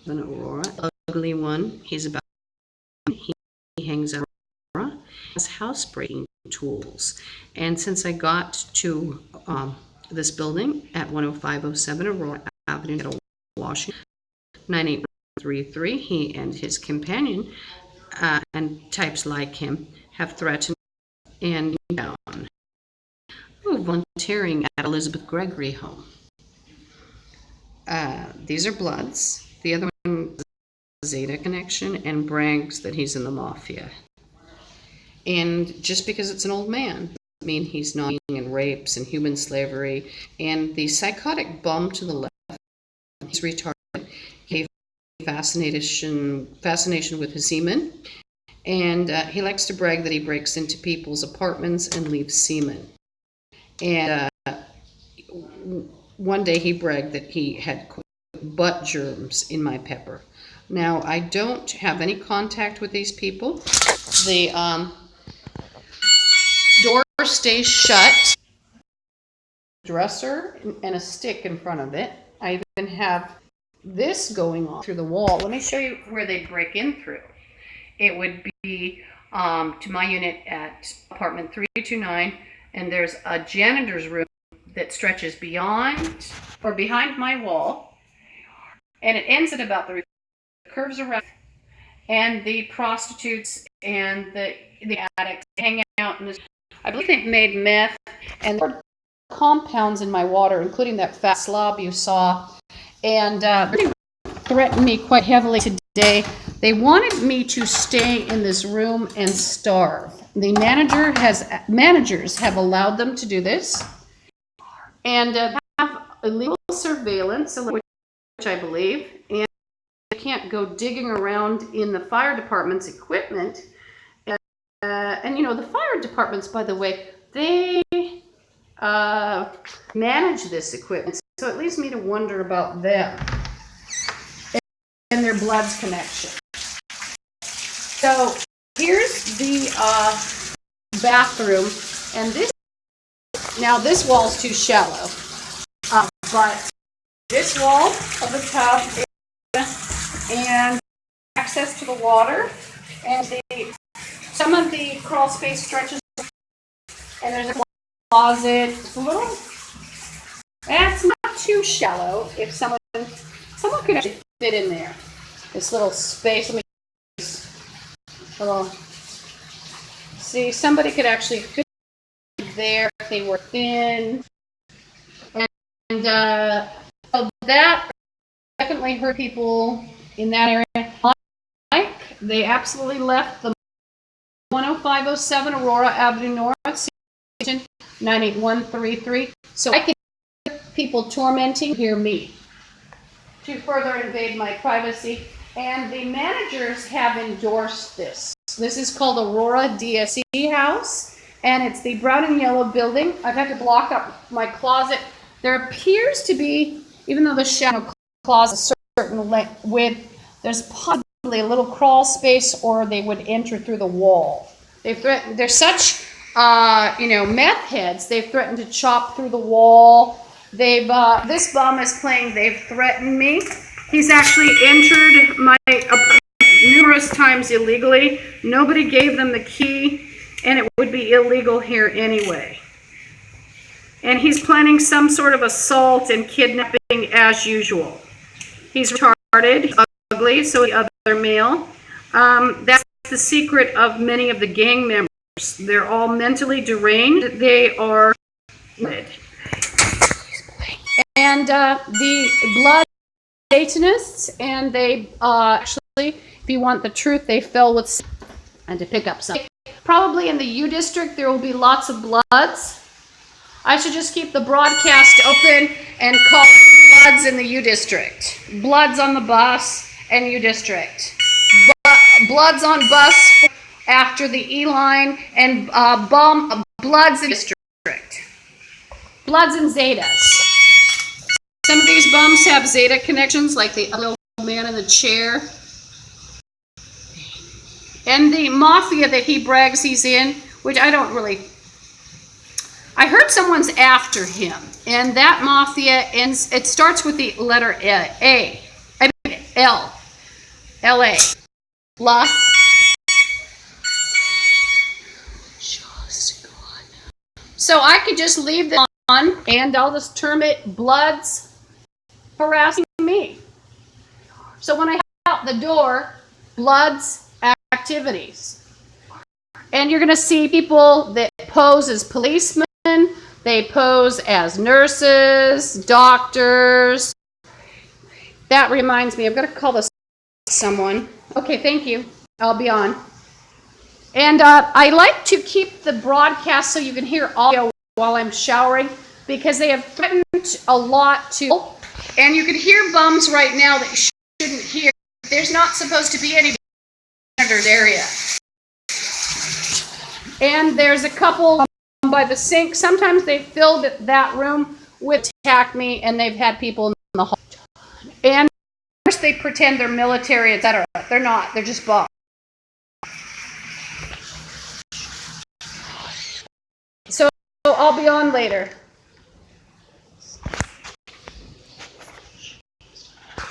an Aurora, ugly one. He's about, he hangs out Aurora, has housebreaking tools. And since I got to this building at 10507 Aurora Avenue, Washington, 98133, he and his companion and types like him have threatened and down. Volunteering at Elizabeth Gregory home. These are Bloods. The other one is Zeta connection and brags that he's in the mafia. And just because it's an old man doesn't mean he's not in rapes and human slavery. And the psychotic bum to the left, he's retarded. He has fascination with his semen. And he likes to brag that he breaks into people's apartments and leaves semen. And one day he bragged that he had butt germs in my pepper. Now, I don't have any contact with these people. The door stays shut. Dresser and a stick in front of it. I even have this going on through the wall. Let me show you where they break in through. It would be to my unit at apartment 329, and there's a janitor's room that stretches beyond or behind my wall, and it ends at about the curves around, and the prostitutes and the addicts hang out in this. I believe they've made meth, and there are compounds in my water, including that fat slob you saw, and they threatened me quite heavily today. They wanted me to stay in this room and starve. The managers have allowed them to do this, and have illegal surveillance, which I believe, and they can't go digging around in the fire department's equipment. And you know, the fire departments, by the way, they manage this equipment, so it leads me to wonder about them and their Bloods connection. So here's the bathroom, and this wall's too shallow, but this wall of the tub and access to the water, and some of the crawl space stretches, and there's a closet. It's a little, that's not too shallow. If someone could actually fit in there, this little space. Let me see, somebody could actually fit there if they were thin, and so that definitely hurt people in that area. They absolutely left the 10507 Aurora Avenue North, 98133. So I could have people tormenting hear me to further invade my privacy. And the managers have endorsed this. This is called Aurora DSE House, and it's the brown and yellow building. I've had to block up my closet. There appears to be, even though the shadow closet is a certain width, there's possibly a little crawl space, or they would enter through the wall. They're such, meth heads. They've threatened to chop through the wall. This bum is playing They've Threatened Me. He's actually entered my apartment numerous times illegally. Nobody gave them the key, and it would be illegal here anyway. And he's planning some sort of assault and kidnapping as usual. He's retarded, he's ugly, so the other male. That's the secret of many of the gang members. They're all mentally deranged. They are, and the Blood Satanists, and they actually, if you want the truth, they fell with, and to pick up some. Probably in the U district there will be lots of Bloods. I should just keep the broadcast open and call Bloods in the U district. Bloods on the bus and U district. Bloods on bus after the E line, and Bloods in district. Bloods and Zetas. Some of these bums have Zeta connections, like the little man in the chair. And the mafia that he brags he's in, which I don't really... I heard someone's after him, and that mafia ends... It starts with the letter L. LA. La. So I could just leave this on and I'll just term it Bloods Harassing Me. So when I head out the door, Bloods Activities. And you're going to see people that pose as policemen, they pose as nurses, doctors. That reminds me, I've got to call this someone. Okay, thank you. I'll be on. And I like to keep the broadcast so you can hear audio while I'm showering because they have threatened a lot to. And you can hear bums right now that you shouldn't hear. There's not supposed to be any in the area. And there's a couple by the sink. Sometimes they filled that room with attack me, and they've had people in the hall. And of course they pretend they're military, etc. They're not. They're just bums. So I'll be on later.